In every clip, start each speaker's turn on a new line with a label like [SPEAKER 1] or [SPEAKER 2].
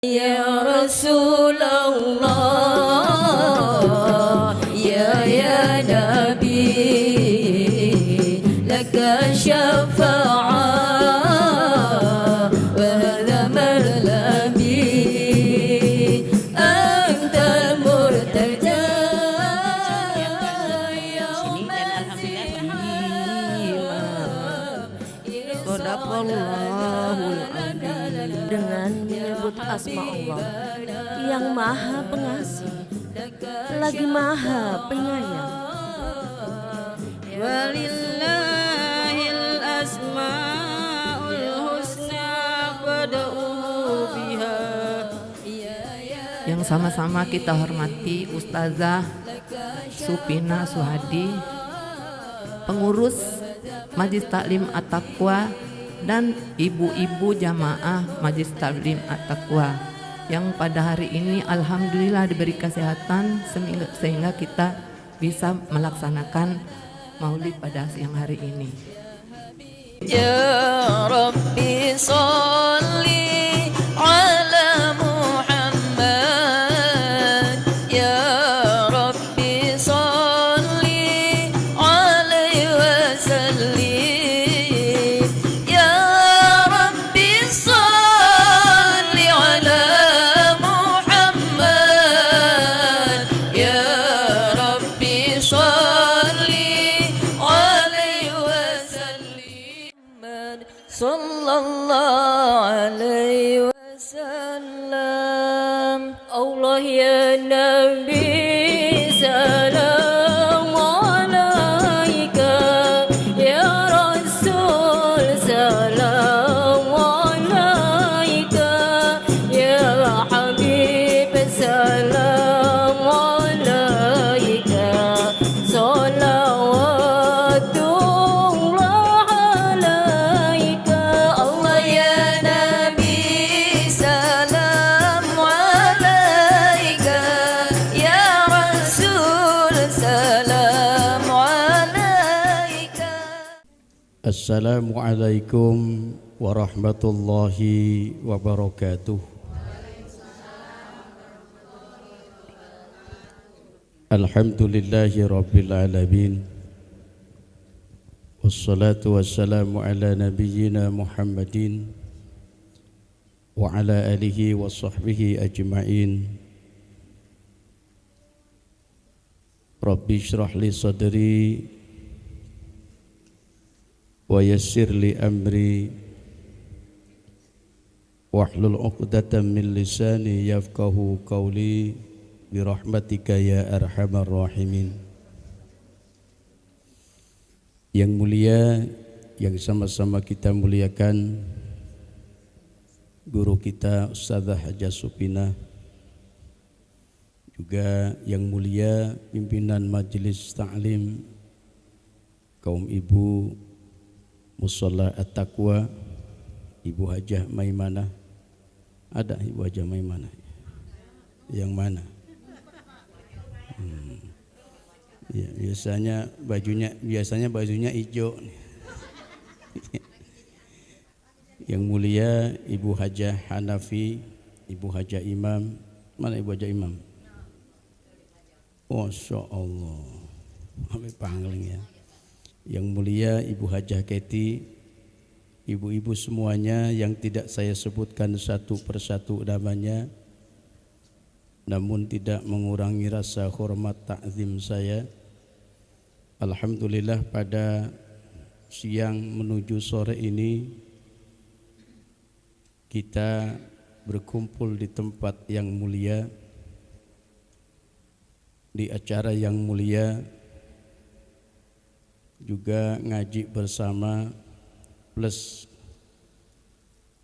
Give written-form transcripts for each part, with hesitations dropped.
[SPEAKER 1] Ya Rasulullah, ya Nabi, laka syafa'ah wa hadha marlabi, antal murtaja yaumal qiyamah. Sadaqallahul azim. Dengan menyebut asma Allah yang maha pengasih lagi maha penyayang. Walillahil asmaul husna fad'uhu biha.
[SPEAKER 2] Yang sama-sama kita hormati Ustazah Supina Suhadi, pengurus Majlis Taklim At-Taqwa, dan ibu-ibu jamaah Majlis Taklim At-Taqwa yang pada hari ini alhamdulillah diberi kesehatan sehingga kita bisa melaksanakan maulid pada siang hari ini.
[SPEAKER 1] Ya Rabbi sholli ala Muhammad, ya Rabbi sholli alaihi wasallim. Sallallahu alaihi wasallam. Allah ya Nabi salam alaika, ya Rasul salam alaika, ya Habib salam alaika, salawatullah.
[SPEAKER 3] Assalamualaikum warahmatullahi wabarakatuh. Alhamdulillahi rabbil alamin, wassalatu wassalamu ala nabiyyina Muhammadin wa ala alihi wa sahbihi ajma'in. Rabbi shrah li sadri wa yassir li amri wahlul 'uqdatam min lisani yafqahu qawli bi rahmatika ya arhamar rahimin. Yang mulia, yang sama-sama kita muliakan guru kita Ustazah Hajah Supina, juga yang mulia pimpinan Majelis Ta'lim kaum ibu Mushola At-Taqwa, Ibu Hajah Maimanah. Ada Ibu Hajah Maimanah? Yang mana? Ya, biasanya bajunya hijau. Yang mulia Ibu Hajah Hanafi, Ibu Hajah Imam. Mana Ibu Hajah Imam? Masya Allah, sampai pangling ya. Yang mulia Ibu Hajah Keti, ibu-ibu semuanya yang tidak saya sebutkan satu persatu namanya, namun tidak mengurangi rasa hormat ta'zim saya. Alhamdulillah pada siang menuju sore ini kita berkumpul di tempat yang mulia, di acara yang mulia, juga ngaji bersama, plus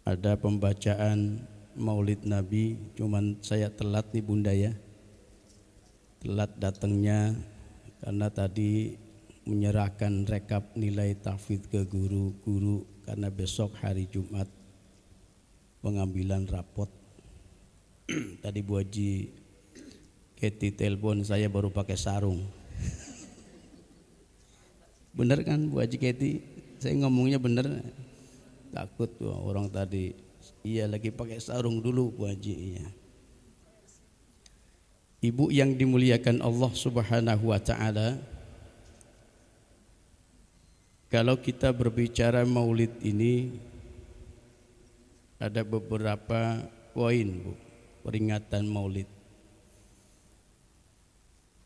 [SPEAKER 3] ada pembacaan maulid Nabi. Cuman saya telat nih Bunda ya, telat datangnya karena tadi menyerahkan rekap nilai tahfidz ke guru-guru karena besok hari Jumat pengambilan rapot. Tadi Bu Haji Keti telepon saya baru pakai sarung. Bener kan Bu Haji Keti? Saya ngomongnya bener. Takut orang tadi Iya, lagi pakai sarung dulu Bu Haji. Iya. Ibu yang dimuliakan Allah Subhanahu wa taala, kalau kita berbicara maulid ini ada beberapa poin, Bu, peringatan maulid.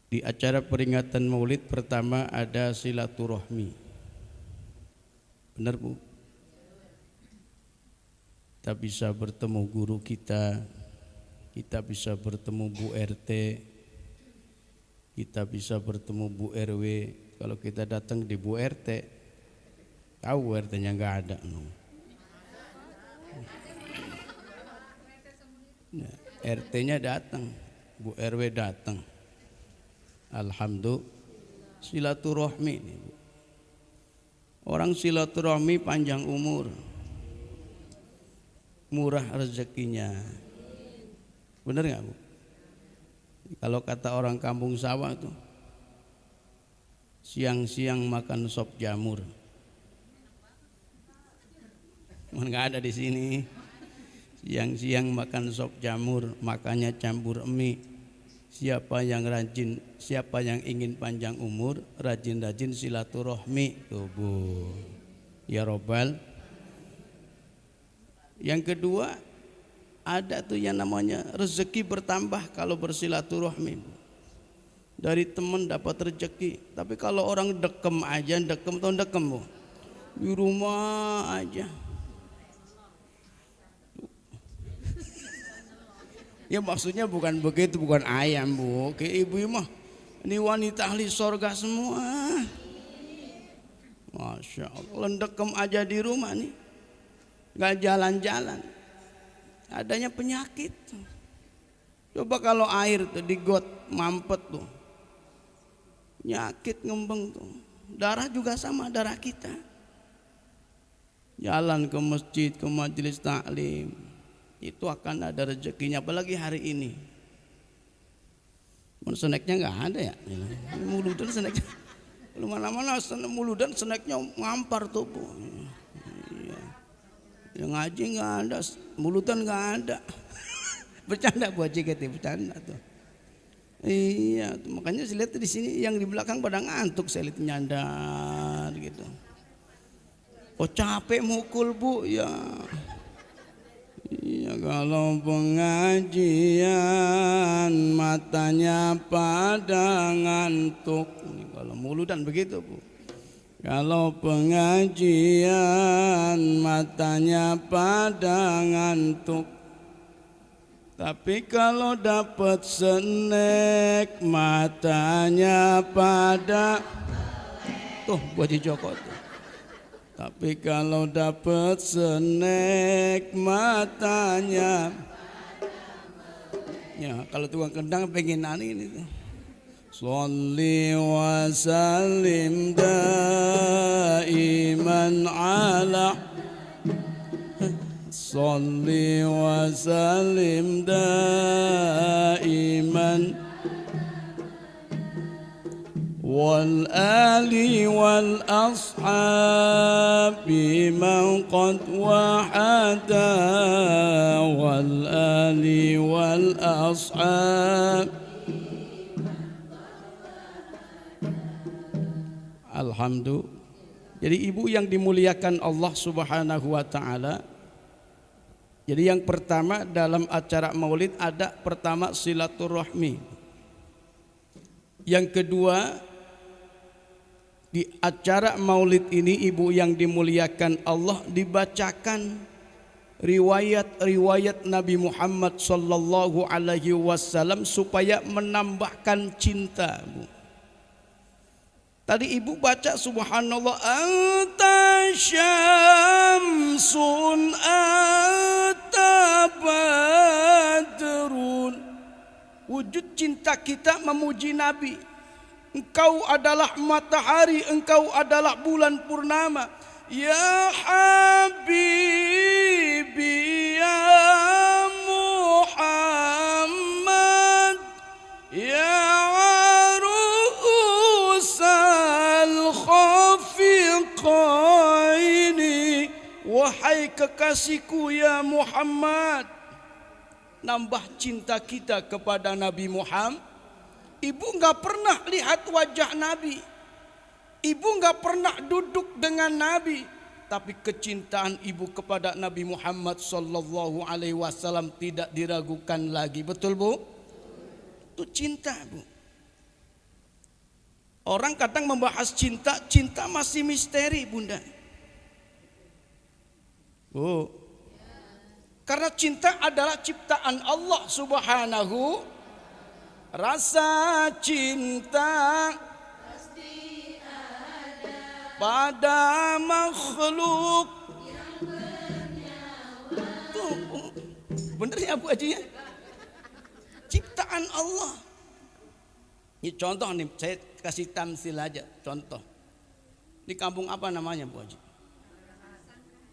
[SPEAKER 3] Di acara peringatan maulid pertama ada silaturahmi. Benar, Bu? Kita bisa bertemu guru kita bisa bertemu Bu RT, kita bisa bertemu Bu RW. Kalau kita datang di Bu RT, tahu RT-nya nggak ada. RT-nya datang, Bu RW datang. Alhamdulillah, silaturahmi. Orang silaturahmi panjang umur, murah rezekinya. Benar nggak, Bu? Kalau kata orang kampung sawah tuh, siang-siang makan sop jamur. Nggak ada di sini. Siang-siang makan sop jamur, makannya campur mie. Siapa yang rajin, siapa yang ingin panjang umur, rajin-rajin silaturahmi, tuh Bu. Ya Robbal. Yang kedua, ada tuh yang namanya rezeki bertambah kalau bersilaturahmi. Dari teman dapat rezeki. Tapi kalau orang dekem aja, dekem Bu, di rumah aja. Ya maksudnya bukan begitu, bukan ayam, Bu. Ke ibu mah ini wanita ahli sorga semua. Masya Allah, dekem aja di rumah nih, nggak jalan-jalan. Adanya penyakit. Coba kalau air tuh di got mampet tuh, penyakit ngembeng tuh. Darah juga sama, darah kita. Jalan ke masjid, ke majelis taklim, itu akan ada rezekinya. Apalagi hari ini, seneknya nggak ada ya. Muludan seneknya, lu mana-mana muludan seneknya ngampar tuh, Bu. Yang ngaji nggak ada, mulutan nggak ada. Bercanda Bu Haji Keti, bercanda tuh. Iya, tuh, makanya saya lihat di sini yang di belakang pada ngantuk, saya lihat nyandar gitu. Oh capek mukul, Bu, ya. Iya, kalau pengajian matanya pada ngantuk. Kalau mulutan begitu, Bu. Kalau pengajian matanya pada ngantuk. Tapi kalau dapat snack matanya pada, tuh Bu Haji Joko tuh. Tapi kalau dapat snack matanya, ya kalau tukang kendang pengen ini tuh. Sholli wa sallim daiman ala, Sholli wa sallim daiman wal ali wal ashabi man qad wahada, wal ali wal ashab. Alhamdulillah. Jadi ibu yang dimuliakan Allah Subhanahu wa taala, jadi yang pertama dalam acara maulid ada pertama silaturahmi. Yang kedua, di acara maulid ini ibu yang dimuliakan Allah dibacakan riwayat-riwayat Nabi Muhammad sallallahu alaihi wasallam supaya menambahkan cinta, Bu. Tadi ibu baca subhanallah, anta syamsun anta badrun. Wujud cinta kita memuji Nabi. Engkau adalah matahari, engkau adalah bulan purnama. Ya Habibi ya Muhammad ya arusal khafiqaini. Wahai kekasihku ya Muhammad. Nambah cinta kita kepada Nabi Muhammad. Ibu nggak pernah lihat wajah Nabi. Ibu nggak pernah duduk dengan Nabi. Tapi kecintaan ibu kepada Nabi Muhammad sallallahu alaihi wasallam tidak diragukan lagi. Betul Bu? Itu cinta Bu. Orang kadang membahas cinta, cinta masih misteri Bunda. Bu. Karena cinta adalah ciptaan Allah Subhanahu. Rasa cinta pasti ada pada makhluk yang bernyawa. Tuh, bener ya Bu Haji ya? Ciptaan Allah. Ini contoh nih, saya kasih tamsil aja, contoh. Di kampung apa namanya Bu Haji?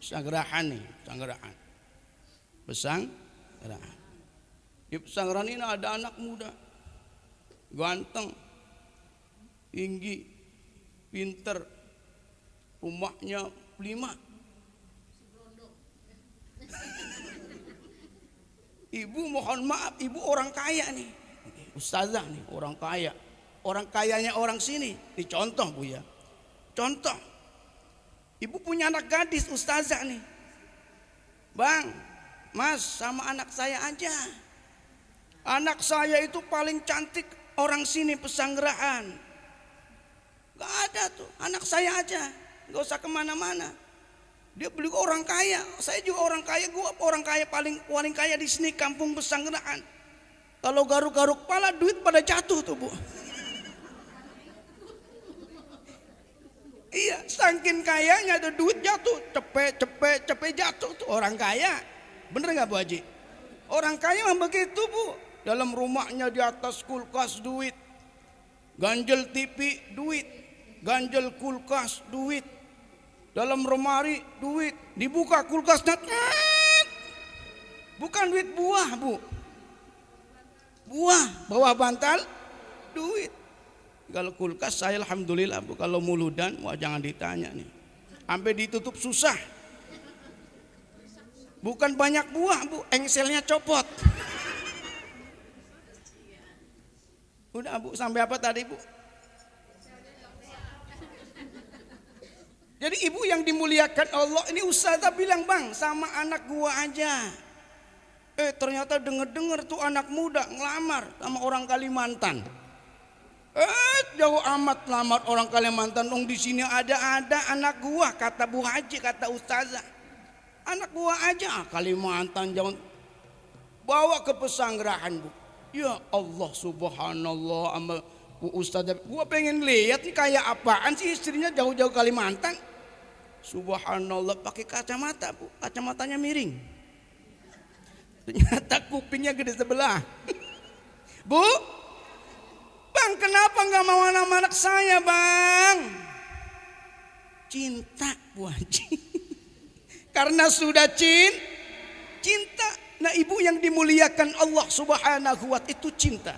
[SPEAKER 3] Pesanggerahan nih, Pesanggerahan. Pesanggerahan. Di Pesanggerahan ini ada anak muda. Ganteng, tinggi, pinter, rumahnya 5. Ibu mohon maaf, ibu orang kaya nih, ustazah nih, orang kaya, orang kayanya orang sini. Ini contoh Bu ya, contoh. Ibu punya anak gadis ustazah nih, Bang, Mas, sama anak saya aja. Anak saya itu paling cantik orang sini Pesanggerahan. Gak ada tuh, anak saya aja, gak usah kemana-mana. Dia beli orang kaya, saya juga orang kaya, gua orang kaya paling kaya di sini kampung Pesanggerahan. Kalau garuk-garuk kepala duit pada jatuh tuh Bu. Iya, saking kayanya tuh duit jatuh, cepet jatuh tuh orang kaya. Bener nggak Bu Haji? Orang kaya memang begitu Bu. Dalam rumahnya di atas kulkas duit, ganjel TV duit, ganjel kulkas duit, dalam lemari duit, dibuka kulkasnya, bukan duit buah Bu, buah bawah bantal duit. Kalau kulkas saya alhamdulillah Bu, kalau muludan wah jangan ditanya nih, sampai ditutup susah. Bukan banyak buah Bu, engselnya copot. Udah Bu, sampai apa tadi Bu? Jadi ibu yang dimuliakan Allah ini ustazah bilang, Bang, sama anak gua aja. Ternyata denger tuh anak muda ngelamar sama orang Kalimantan. Jauh amat lamar orang Kalimantan. Dong di sini ada anak gua, kata Bu Haji, kata ustazah. Anak gua aja Kalimantan jauh, bawa ke Pesanggerahan Bu. Ya Allah subhanallah, sama Bu Ustazah, gua pengen lihat nih kayak apaan sih istrinya jauh-jauh Kalimantan. Subhanallah, pakai kacamata Bu, kacamatanya miring. Ternyata kupingnya gede sebelah. Bu, Bang, kenapa nggak mau anak saya Bang? Cinta Bu Haji. Karena sudah cinta. Nah ibu yang dimuliakan Allah Subhanahu wa ta'ala itu cinta.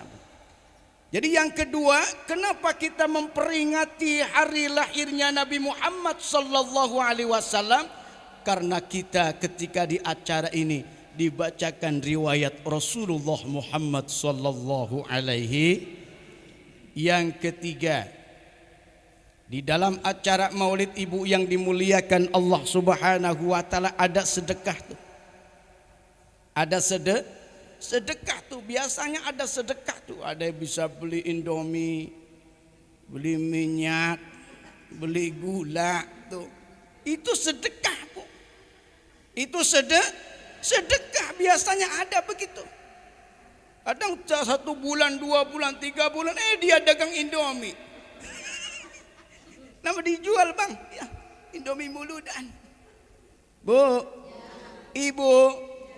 [SPEAKER 3] Jadi yang kedua, kenapa kita memperingati hari lahirnya Nabi Muhammad sallallahu alaihi wasallam? Karena kita ketika di acara ini dibacakan riwayat Rasulullah Muhammad sallallahu alaihi. Yang ketiga, di dalam acara Maulid ibu yang dimuliakan Allah Subhanahu wa ta'ala ada sedekah tuh. Ada sedekah tuh, biasanya ada sedekah tuh. Ada yang bisa beli Indomie, beli minyak, beli gula tuh. Itu sedekah Bu. Itu sedekah biasanya ada begitu. Kadang 1 bulan, 2 bulan, 3 bulan dia dagang Indomie. Nama dijual Bang, ya, Indomie muludan. Bu, Ibu,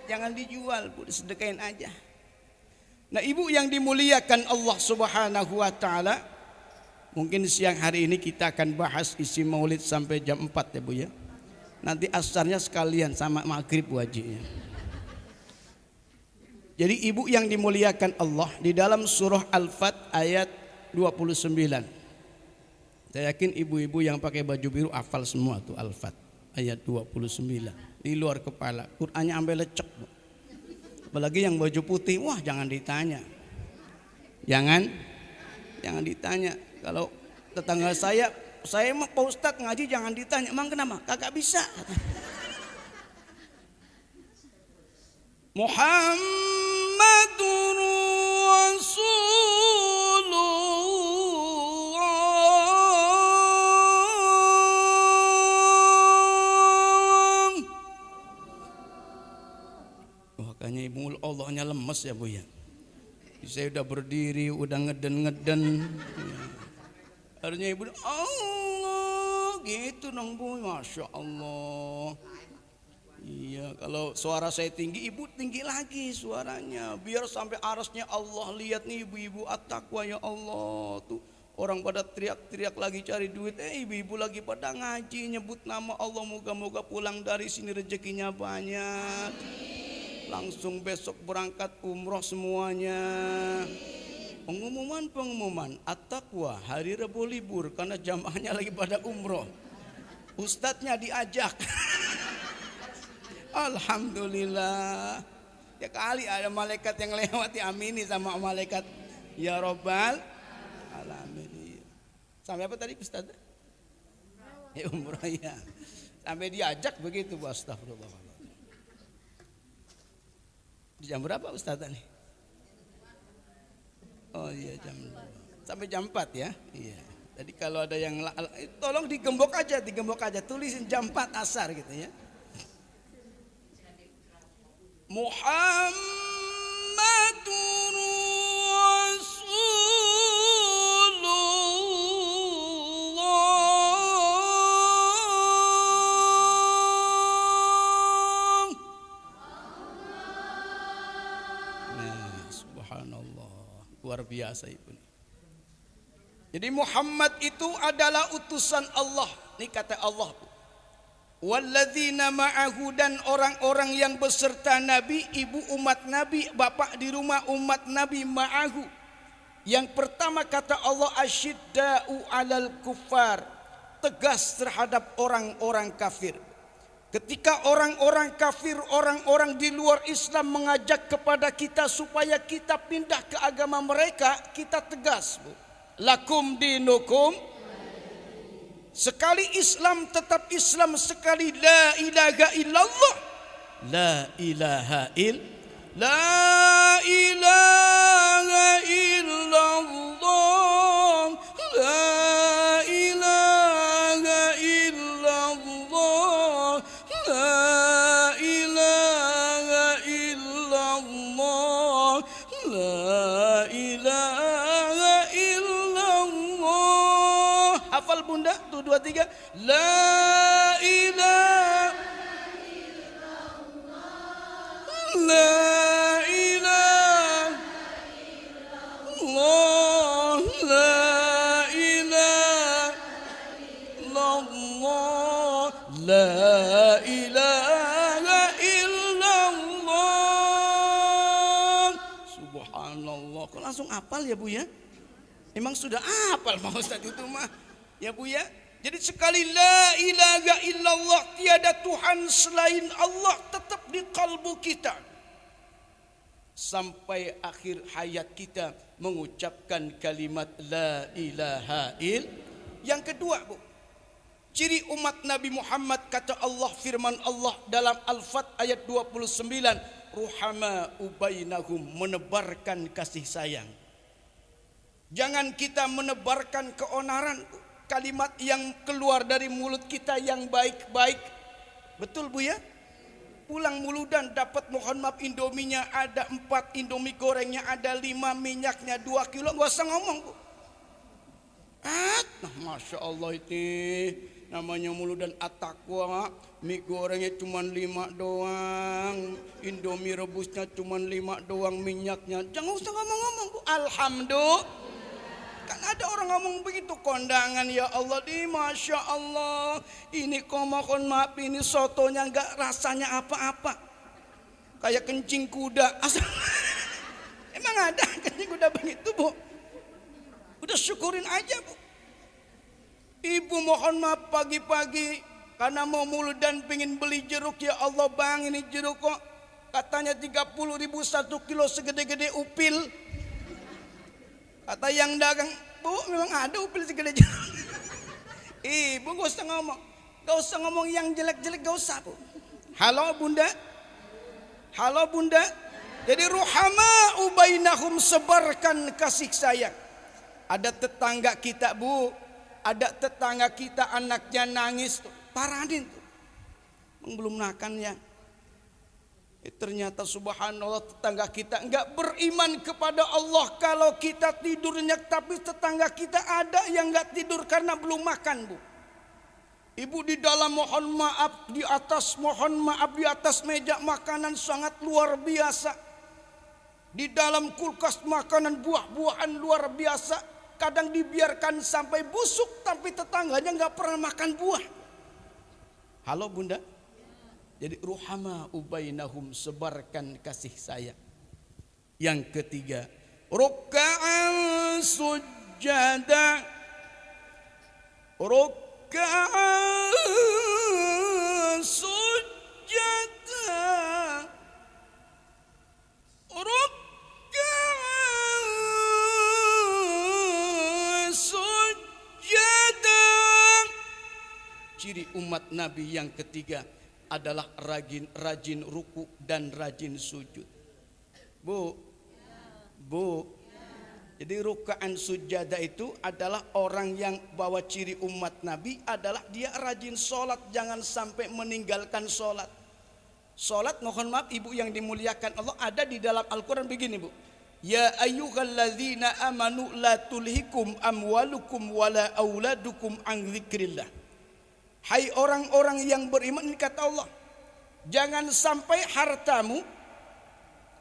[SPEAKER 3] jangan dijual Bu, disedekain aja. Nah ibu yang dimuliakan Allah Subhanahu wa ta'ala, mungkin siang hari ini kita akan bahas isi maulid sampai jam 4 ya Bu ya. Nanti asarnya sekalian sama maghrib Bu Haji. Jadi ibu yang dimuliakan Allah, di dalam surah Al-Fat ayat 29. Saya yakin ibu-ibu yang pakai baju biru hafal semua tuh Al-Fat. ayat 29. Di luar kepala, Qur'annya sampai lecek. Apalagi yang baju putih, wah jangan ditanya. Jangan ditanya. Kalau tetangga saya mah Pak Ustadz ngaji jangan ditanya. Emang kenapa? Kagak bisa. Muhammadur Rasulullah. Makanya ibu Allahnya lemes ya Bu ya. Saya udah berdiri, udah ngeden. Harusnya ibu Allah gitu dong Bu, Masya Allah. Iya, kalau suara saya tinggi, ibu tinggi lagi suaranya, biar sampai arasnya Allah lihat nih ibu-ibu at-taqwa ya Allah. Tuh orang pada teriak-teriak lagi cari duit, ibu-ibu lagi pada ngaji nyebut nama Allah, moga-moga pulang dari sini rezekinya banyak. Langsung besok berangkat umroh semuanya. Pengumuman at-taqwa hari Rabu libur karena jamaahnya lagi pada umroh. Ustadznya diajak. Alhamdulillah. Ya kali ada malaikat yang lewat diamini sama malaikat. Ya Rabbal alamin. Sampai apa tadi Ustaz? Ya umroh ya. Sampai diajak begitu Bu, astagfirullah. Jam berapa Ustaz nih? Oh iya jam 2. Sampai jam 4 ya. Iya. Jadi kalau ada yang tolong digembok aja, tulisin jam 4 asar gitu ya. Muhammadur Rasulullah. Nah, subhanallah, luar biasa Ibu. Jadi Muhammad itu adalah utusan Allah. Ini kata Allah. Walladzina ma'ahu, dan orang-orang yang beserta Nabi, ibu umat Nabi, bapak di rumah umat Nabi ma'ahu. Yang pertama kata Allah, asyidda'u 'alal kuffar, tegas terhadap orang-orang kafir. Ketika orang-orang kafir, orang-orang di luar Islam mengajak kepada kita supaya kita pindah ke agama mereka, kita tegas, Bu. Lakum dinukum. Sekali Islam tetap Islam, sekali la ilaha illallah. La ilaha illallah. La ilaha illallah. La ilaha illallah. La ilaha illallah. Hafal Bunda? 1, 2, 3. La ilaha illallah. La ilaha illallah. La ilaha illallah. La ilaha illallah. Subhanallah. Kok langsung hafal ya Bu ya? Memang sudah hafal Pak Ustadz itu mah. Ya Bu ya. Jadi sekali la ilaha illallah, tiada Tuhan selain Allah, tetap di kalbu kita. Sampai akhir hayat kita mengucapkan kalimat la ilaha illallah. Yang kedua Bu, ciri umat Nabi Muhammad, kata Allah, firman Allah dalam Al-Fat ayat 29, ruhama ubainahum, menebarkan kasih sayang. Jangan kita menebarkan keonaran, kalimat yang keluar dari mulut kita yang baik-baik. Betul Bu ya? Pulang muludan dapat, mohon maaf, indominya ada 4, indomie gorengnya ada 5, minyaknya 2 kilo, gak usah ngomong Bu. Nah Masya Allah itu namanya muludan at-taqwa. Mie gorengnya cuma 5 doang, indomie rebusnya cuma 5 doang, minyaknya jangan usah ngomong-ngomong Bu. Alhamdulillah. Kan ada orang ngomong begitu, kondangan ya Allah di Masya Allah, ini kok mohon maaf ini sotonya gak rasanya apa-apa, kayak kencing kuda. Emang ada kencing kuda begitu Bu? Udah syukurin aja Bu. Ibu mohon maaf pagi-pagi Karena mau muludan pengen beli jeruk, ya Allah bang ini jeruk kok katanya 30.000 1 kilo segede-gede upil. Kata yang dagang, bu memang ada upil segede jeruk. Ibu gak usah ngomong. Gak usah ngomong yang jelek-jelek, gak usah bu. Halo bunda. Halo bunda. Jadi ruhama ubainahum, sebarkan kasih sayang. Ada tetangga kita bu, ada tetangga kita anaknya nangis, paranin tuh. Belum makan ya. Ternyata subhanallah tetangga kita enggak beriman kepada Allah. Kalau kita tidur nyenyak, tapi tetangga kita ada yang enggak tidur karena belum makan bu. Ibu di dalam mohon maaf, di atas mohon maaf, di atas meja makanan sangat luar biasa. Di dalam kulkas makanan buah-buahan luar biasa. Kadang dibiarkan sampai busuk, tapi tetangganya enggak pernah makan buah. Halo bunda. Jadi ruhama ubainahum, sebarkan kasih sayang. Yang ketiga, ruk'an sujada. Ruk'an sujada. Ruk'an sujada. Ciri umat Nabi yang ketiga adalah rajin ruku dan rajin sujud. Bu. Jadi rukaan sujada itu adalah orang yang bawa ciri umat Nabi adalah dia rajin sholat, jangan sampai meninggalkan sholat. Sholat, mohon maaf ibu yang dimuliakan Allah, ada di dalam Al-Quran begini bu. Ya ayyuhalladzina amanu la tulhikum amwalukum wala auladukum an dzikrillah. Hai orang-orang yang beriman, ini kata Allah, jangan sampai hartamu,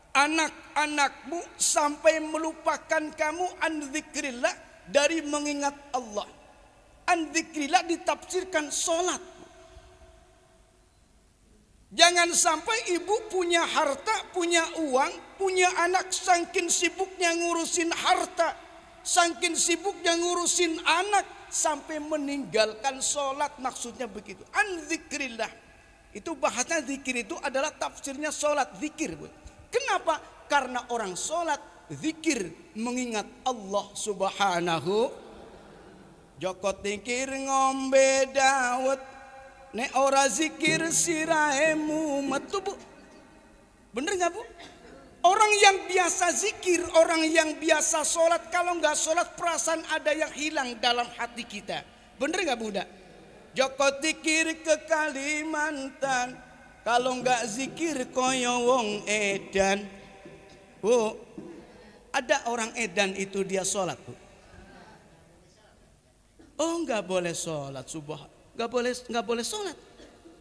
[SPEAKER 3] anak-anakmu sampai melupakan kamu an dzikrillah, dari mengingat Allah. An dzikrillah ditafsirkan sholat. Jangan sampai ibu punya harta, punya uang, punya anak, saking sibuknya ngurusin harta, saking sibuknya ngurusin anak, sampai meninggalkan sholat. Maksudnya begitu. An dzikrillah. Itu bahasa zikir itu adalah tafsirnya sholat, zikir. Kenapa? Karena orang sholat, zikir, mengingat Allah subhanahu. Joko tingkir ngombe dawet, ne ora zikir siraemu metu bu. Bener gak bu? Orang yang biasa zikir, orang yang biasa sholat, kalau nggak sholat perasaan ada yang hilang dalam hati kita. Bener nggak Bunda? Joko zikir ke Kalimantan, kalau nggak zikir koyo wong edan. Bu, ada orang edan itu dia sholat bu. Oh nggak boleh sholat, nggak boleh sholat.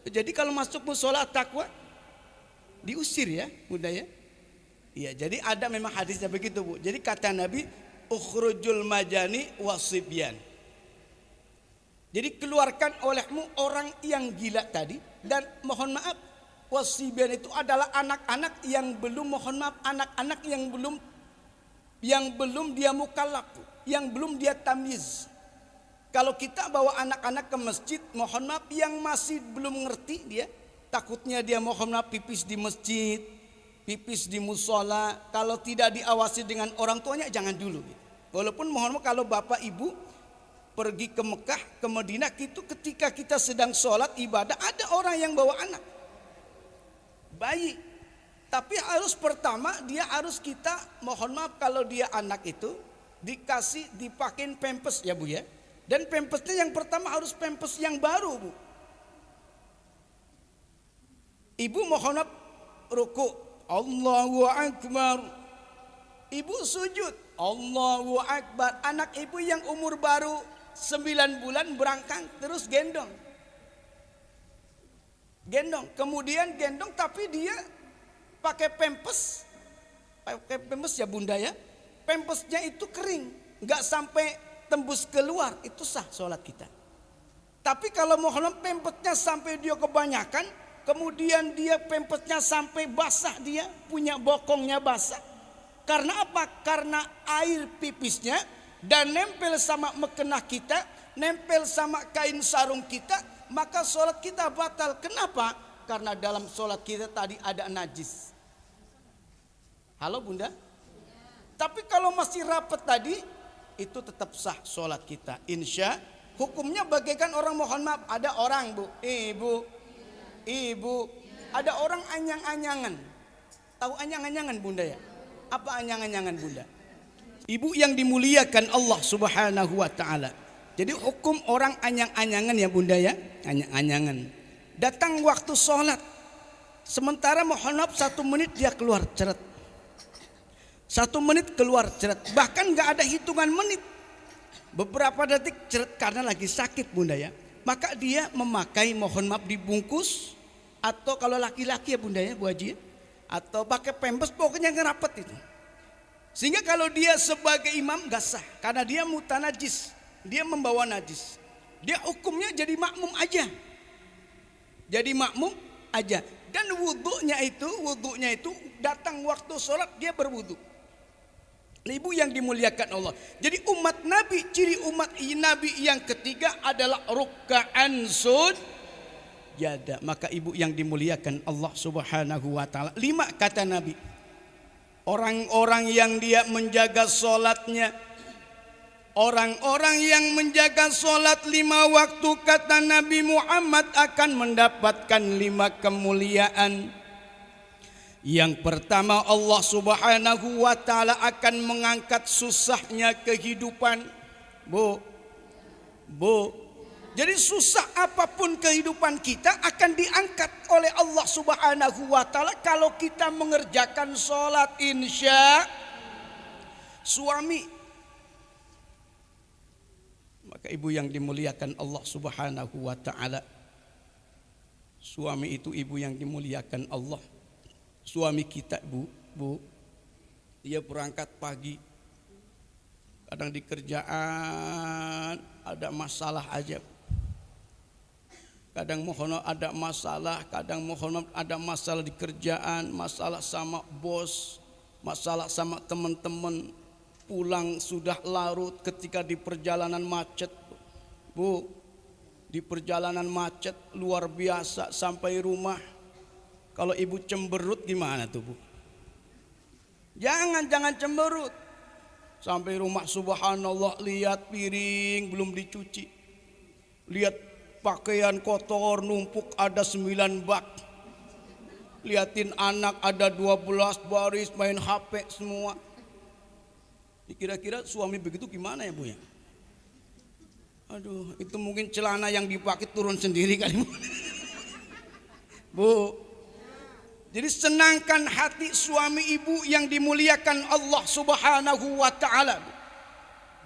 [SPEAKER 3] Jadi kalau masuk musola takwa diusir ya Bunda ya. Iya, jadi ada memang hadisnya begitu bu. Jadi kata Nabi, ukhrujul majani wasibyan. Jadi keluarkan olehmu orang yang gila tadi, dan mohon maaf, wasibyan itu adalah anak-anak yang belum, mohon maaf, anak-anak yang belum dia mukallaf, yang belum dia tamyiz. Kalau kita bawa anak-anak ke masjid, mohon maaf, yang masih belum ngerti dia, takutnya dia mohon maaf pipis di masjid, pipis di musola, kalau tidak diawasi dengan orang tuanya jangan dulu. Walaupun mohon maaf kalau bapak ibu pergi ke Mekah, ke Madinah, itu ketika kita sedang sholat ibadah ada orang yang bawa anak bayi, tapi harus pertama dia harus kita mohon maaf kalau dia anak itu dipakein pampers ya bu ya, dan pampersnya yang pertama harus pampers yang baru bu. Ibu mohon maaf ruku Allahu Akbar, ibu sujud Allahu Akbar. Anak ibu yang umur baru 9 bulan berangkang terus gendong, kemudian gendong tapi dia pakai pampers ya bunda ya. Pampersnya itu kering, nggak sampai tembus keluar, itu sah sholat kita. Tapi kalau mohon pampersnya sampai dia kebanyakan, kemudian dia pampasnya sampai basah, dia punya bokongnya basah. Karena apa? Karena air pipisnya dan nempel sama mukena kita, nempel sama kain sarung kita, maka sholat kita batal. Kenapa? Karena dalam sholat kita tadi ada najis. Halo Bunda? Tapi kalau masih rapat tadi, itu tetap sah sholat kita. Insya hukumnya bagaikan orang, mohon maaf, ada orang bu, ibu, ada orang anyang-anyangan. Tahu anyang-anyangan Bunda ya? Apa anyang-anyangan Bunda? Ibu yang dimuliakan Allah Subhanahu wa ta'ala. Jadi hukum orang anyang-anyangan ya Bunda ya, anyang-anyangan. Datang waktu sholat, sementara mohon maaf 1 menit dia keluar ceret. 1 menit keluar ceret, bahkan gak ada hitungan menit. Beberapa detik ceret karena lagi sakit Bunda ya. Maka dia memakai mohon maaf dibungkus, atau kalau laki-laki ya Bunda ya Bu Haji, atau pakai pempes, pokoknya ngerapet itu. Sehingga kalau dia sebagai imam gak sah, karena dia mutanajis, dia membawa najis. Dia hukumnya jadi makmum aja. Jadi makmum aja. Dan wudhunya itu datang waktu sholat dia berwudhu. Ibu yang dimuliakan Allah. Jadi umat Nabi, ciri umat Nabi yang ketiga adalah ruk'an sujada. Maka ibu yang dimuliakan Allah Subhanahu wa ta'ala, 5 kata Nabi, orang-orang yang dia menjaga sholatnya, orang-orang yang menjaga sholat 5 waktu, kata Nabi Muhammad, akan mendapatkan 5 kemuliaan. Yang pertama, Allah Subhanahu wa ta'ala akan mengangkat susahnya kehidupan. Bu, jadi susah apapun kehidupan kita akan diangkat oleh Allah Subhanahu wa ta'ala kalau kita mengerjakan sholat. Insya suami, maka ibu yang dimuliakan Allah Subhanahu wa ta'ala, suami itu ibu yang dimuliakan Allah. Suami kita bu, dia berangkat pagi, kadang di kerjaan ada masalah aja, kadang mohon ada masalah, kadang mohon ada masalah di kerjaan, masalah sama bos, masalah sama teman-teman, pulang sudah larut ketika di perjalanan macet. Bu, di perjalanan macet luar biasa sampai rumah. Kalau ibu cemberut gimana tuh Bu? Jangan cemberut. Sampai rumah subhanallah, lihat piring belum dicuci, lihat pakaian kotor numpuk ada 9 bak, liatin anak ada 12 baris main HP semua. Kira-kira suami begitu gimana ya Bu ya? Aduh, itu mungkin celana yang dipakai turun sendiri kali Bu. Jadi senangkan hati suami ibu yang dimuliakan Allah Subhanahu wa ta'ala.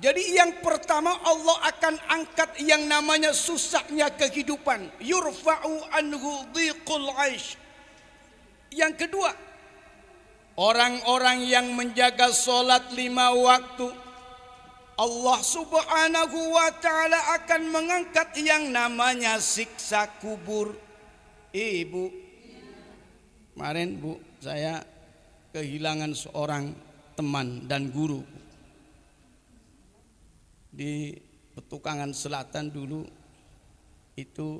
[SPEAKER 3] Jadi yang pertama, Allah akan angkat yang namanya susahnya kehidupan. Yurfa'u anhu dhiqul 'aish. Yang kedua, orang-orang yang menjaga sholat 5 waktu, Allah Subhanahu wa ta'ala akan mengangkat yang namanya siksa kubur. Ibu, kemarin Bu, saya kehilangan seorang teman dan guru di Petukangan Selatan dulu. Itu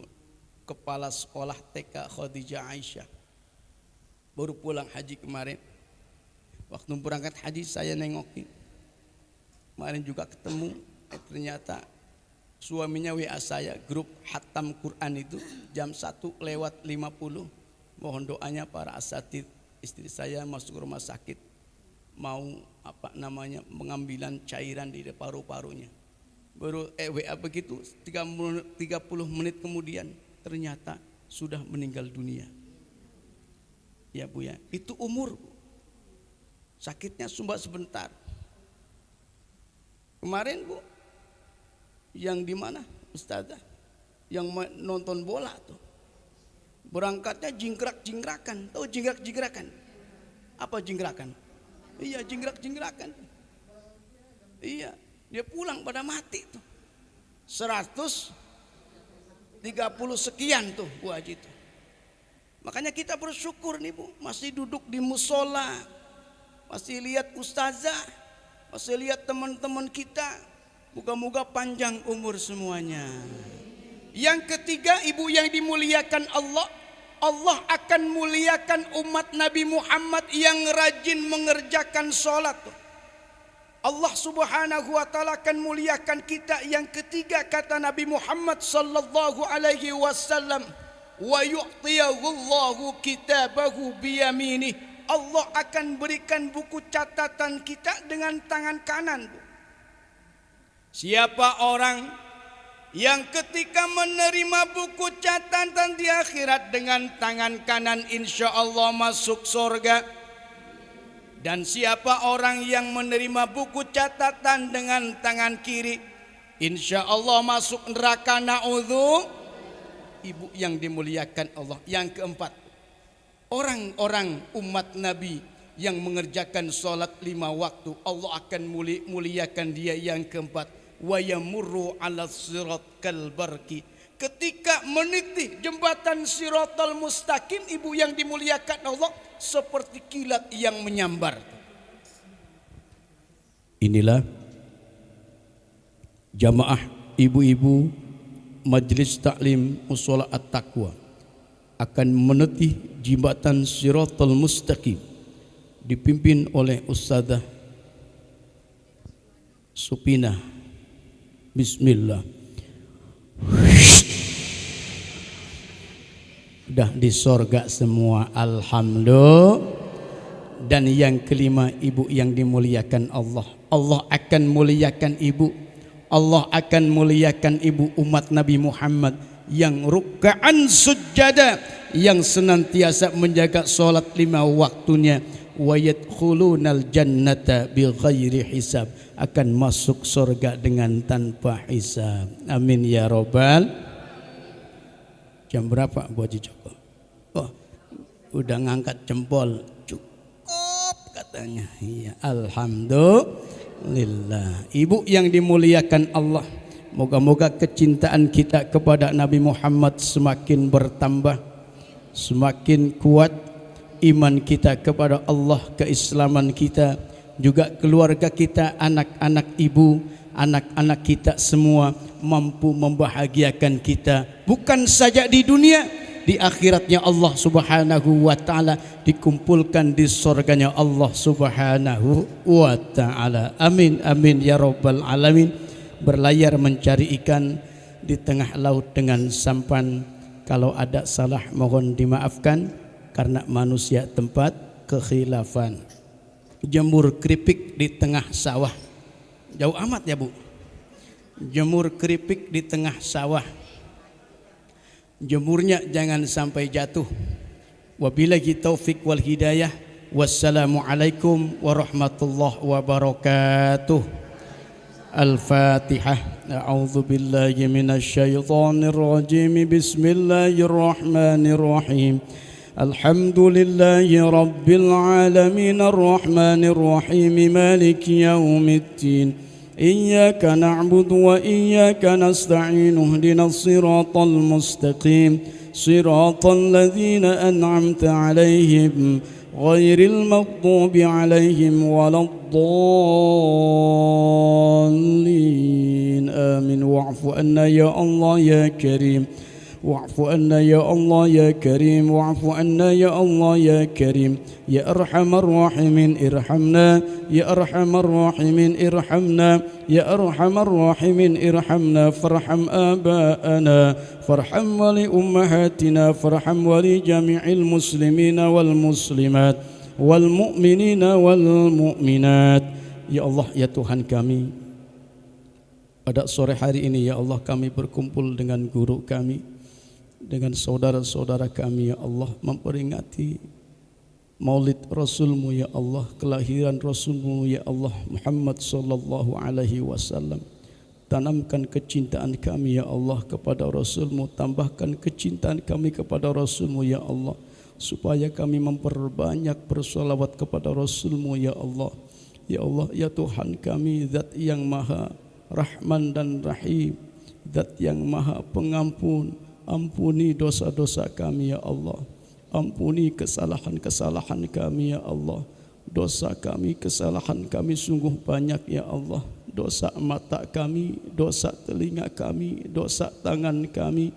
[SPEAKER 3] kepala sekolah TK Khadijah Aisyah, baru pulang haji kemarin. Waktu berangkat haji saya nengokin, kemarin juga ketemu, ternyata suaminya WA saya, grup hatam Quran itu jam 1:50. Mohon doanya para asatid, istri saya masuk rumah sakit, mau pengambilan cairan di paru-parunya. Baru WA begitu 30 menit kemudian ternyata sudah meninggal dunia. Ya Bu ya, itu umur Bu. Sakitnya cuma sebentar. Kemarin Bu, yang di mana Ustazah? Yang nonton bola tuh. Berangkatnya jingkrak-jingkrakan. Tahu jingkrak-jingkrakan? Apa jingkrakan? Iya, jingkrak-jingkrakan. Iya, dia pulang pada mati tuh. 130 sekian tuh Bu Haji tuh. Makanya kita bersyukur nih Bu, masih duduk di musola, masih lihat ustazah, masih lihat teman-teman kita. Moga-moga panjang umur semuanya. Yang ketiga, ibu yang dimuliakan Allah, Allah akan muliakan umat Nabi Muhammad yang rajin mengerjakan sholat. Allah subhanahu wa ta'ala akan muliakan kita. Yang ketiga, kata Nabi Muhammad sallallahu alaihi wasallam, wa yu'tiyahullahu kitabahu biyaminih. Allah akan berikan buku catatan kita dengan tangan kanan. Siapa orang yang ketika menerima buku catatan di akhirat dengan tangan kanan, insya Allah masuk surga. Dan siapa orang yang menerima buku catatan dengan tangan kiri, insya Allah masuk neraka, na'udzu. Ibu yang dimuliakan Allah. Yang keempat, orang-orang umat Nabi yang mengerjakan sholat 5 waktu, Allah akan muliakan dia. Yang keempat, wa yamurru ala sirat kal barki. Ketika meniti jembatan Siratal Mustaqim, ibu yang dimuliakan Allah, seperti kilat yang menyambar. Inilah jamaah ibu-ibu Majelis Taklim Mushola At-Taqwa akan meniti jembatan Siratal Mustaqim dipimpin oleh Ustazah Supina. Bismillah. Udah di sorga semua, alhamdulillah. Dan yang kelima, ibu yang dimuliakan Allah, Allah akan muliakan ibu. Allah akan muliakan ibu umat Nabi Muhammad yang ruk'an sujada, yang senantiasa menjaga sholat 5 waktunya. Wa yadkhulunal jannata bighairi hisab, akan masuk surga dengan tanpa hisab. Amin ya robbal. Jam berapa Bu Haji Joko? Oh, udah ngangkat jempol, cukup katanya. Iya, alhamdulillah. Ibu yang dimuliakan Allah, moga-moga kecintaan kita kepada Nabi Muhammad semakin bertambah, semakin kuat iman kita kepada Allah, keislaman kita, juga keluarga kita, anak-anak ibu, anak-anak kita semua mampu membahagiakan kita, bukan saja di dunia, di akhiratnya Allah subhanahu wa ta'ala, dikumpulkan di surganya Allah subhanahu wa ta'ala. Amin amin ya rabbal alamin. Berlayar mencari ikan di tengah laut dengan sampan, kalau ada salah mohon dimaafkan, karena manusia tempat kekhilafan. Jemur keripik di tengah sawah, jauh amat ya Bu. Jemur keripik di tengah sawah, jemurnya jangan sampai jatuh. Wabillahi taufik wal hidayah. Wassalamualaikum warahmatullahi wabarakatuh. Al-Fatihah. A'udzu billahi minasyaitonir rajim. Bismillahirrahmanirrahim. Alhamdulillahi rabbil alamin, arrahmanir rahim, maliki yaumiddin. Iyyaka na'budu wa iyyaka nasta'in. Ihdinas siratal mustaqim, siratal ladzina an'amta 'alaihim ghairil maghdubi 'alaihim waladdallin. Amin. Wa'fu anna ya Allah ya Karim. Wa'fu anna ya Allah ya Karim. Wa'fu anna ya Allah ya Karim. Ya arhamar rahimin irhamna. Ya arhamar rahimin irhamna. Ya arhamar rahimin irhamna. Farham aba'ana, farham wali ummahatina, farham wali jami'il muslimina wal muslimat wal mu'minina wal mu'minat. Ya Allah ya Tuhan kami, pada sore hari ini ya Allah kami berkumpul dengan guru kami, dengan saudara-saudara kami ya Allah, memperingati maulid Rasulmu ya Allah, kelahiran Rasulmu ya Allah Muhammad sallallahu alaihi wasallam. Tanamkan kecintaan kami ya Allah kepada Rasulmu, tambahkan kecintaan kami kepada Rasulmu ya Allah, supaya kami memperbanyak bersolawat kepada Rasulmu ya Allah. Ya Allah ya Tuhan kami, zat yang maha Rahman dan Rahim, zat yang maha pengampun. Ampuni dosa-dosa kami ya Allah, ampuni kesalahan-kesalahan kami ya Allah. Dosa kami, kesalahan kami sungguh banyak ya Allah. dosa mata kami, dosa telinga kami, dosa tangan kami,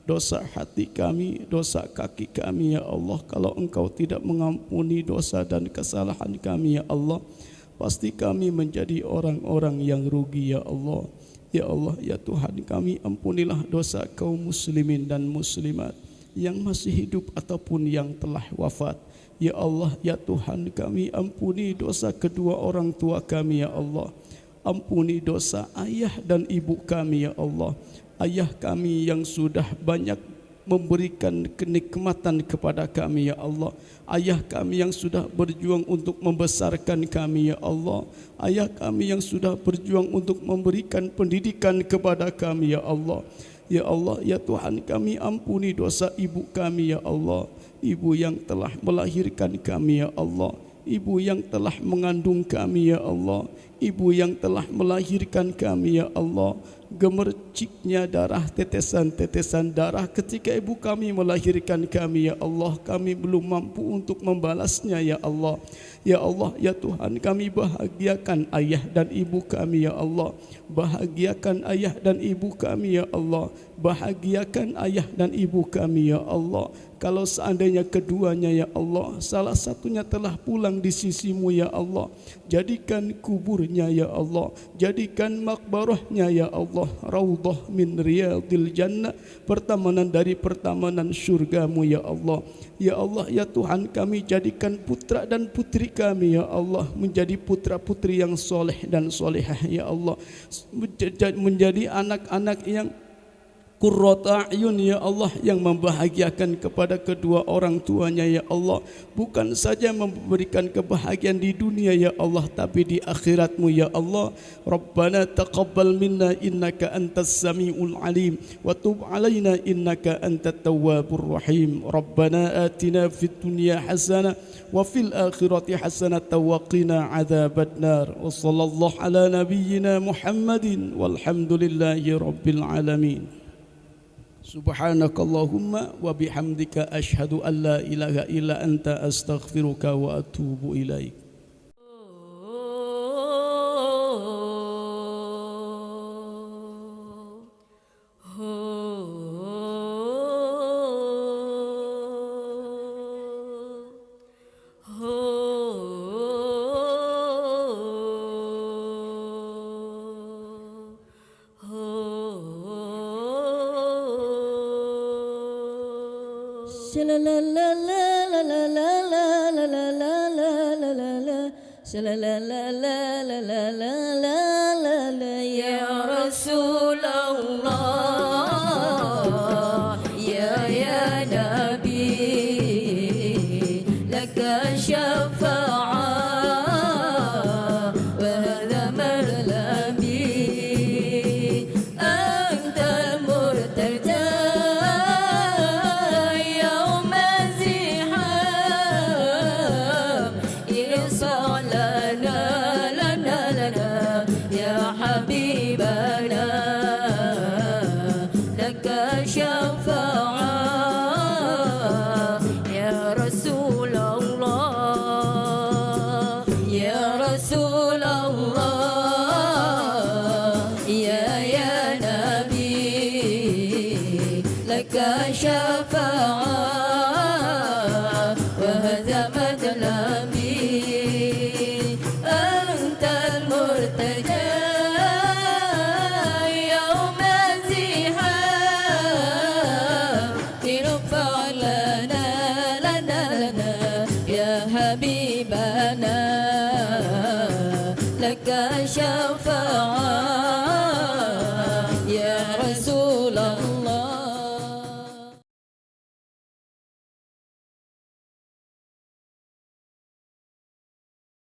[SPEAKER 3] dosa hati kami, dosa kaki kami ya Allah. Kalau Engkau tidak mengampuni dosa dan kesalahan kami ya Allah, pasti kami menjadi orang-orang yang rugi ya Allah. Ya Allah, ya Tuhan kami, ampunilah dosa kaum muslimin dan muslimat yang masih hidup ataupun yang telah wafat. Ya Allah, ya Tuhan kami, ampuni dosa kedua orang tua kami ya Allah. Ampuni dosa ayah dan ibu kami ya Allah. Ayah kami yang sudah banyak memberikan kenikmatan kepada kami ya Allah. Ayah kami yang sudah berjuang untuk membesarkan kami ya Allah. Ayah kami yang sudah berjuang untuk memberikan pendidikan kepada kami ya Allah. Ya Allah, ya Tuhan kami, ampuni dosa ibu kami ya Allah. Ibu yang telah melahirkan kami ya Allah. Ibu yang telah mengandung kami ya Allah. Ibu yang telah melahirkan kami ya Allah. Gemerciknya darah, tetesan-tetesan darah ketika ibu kami melahirkan kami ya Allah, kami belum mampu untuk membalasnya ya Allah. Ya Allah, ya Tuhan kami, bahagiakan ayah dan ibu kami ya Allah. Bahagiakan ayah dan ibu kami ya Allah. Bahagiakan ayah dan ibu kami ya Allah. Kalau seandainya keduanya ya Allah, salah satunya telah pulang di sisimu ya Allah, jadikan kuburnya ya Allah, jadikan makbarahnya ya Allah raudhah min riyadil jannah, pertamanan dari pertamanan surgamu ya Allah. Ya Allah, ya Tuhan kami, jadikan putra dan putri kami ya Allah menjadi putra putri yang soleh dan solehah ya Allah, menjadi anak-anak yang qurrata a'yun ya Allah, yang membahagiakan kepada kedua orang tuanya ya Allah. Bukan saja memberikan kebahagiaan di dunia ya Allah, tapi di akhiratmu ya Allah. Rabbana taqabbal minna innaka antas samiul alim wa tub alaina innaka antat tawwabur rahim. Rabbana atina fid dunya hasanah wa fil akhirati hasanah wa qina adzabannar. Wa sallallahu ala nabiyyina Muhammadin walhamdulillahi rabbil alamin. Subhanakallahumma wa bihamdika asyhadu an la ilaha illa anta astaghfiruka wa atubu ilaik.
[SPEAKER 1] Ya Rasulullah, ya Nabi, laka syafa'ah wa hadha marlabi, anta murtaja yawm ziham, irsalana lana ya habibana, laka syafa'ah ya Rasulullah, ya Rasulullah, ya Nabi, laka syafa'ah wa hadha madlabi, antal murtaja yawm ziham, irfa' lana ya habibana, laka syafa'ah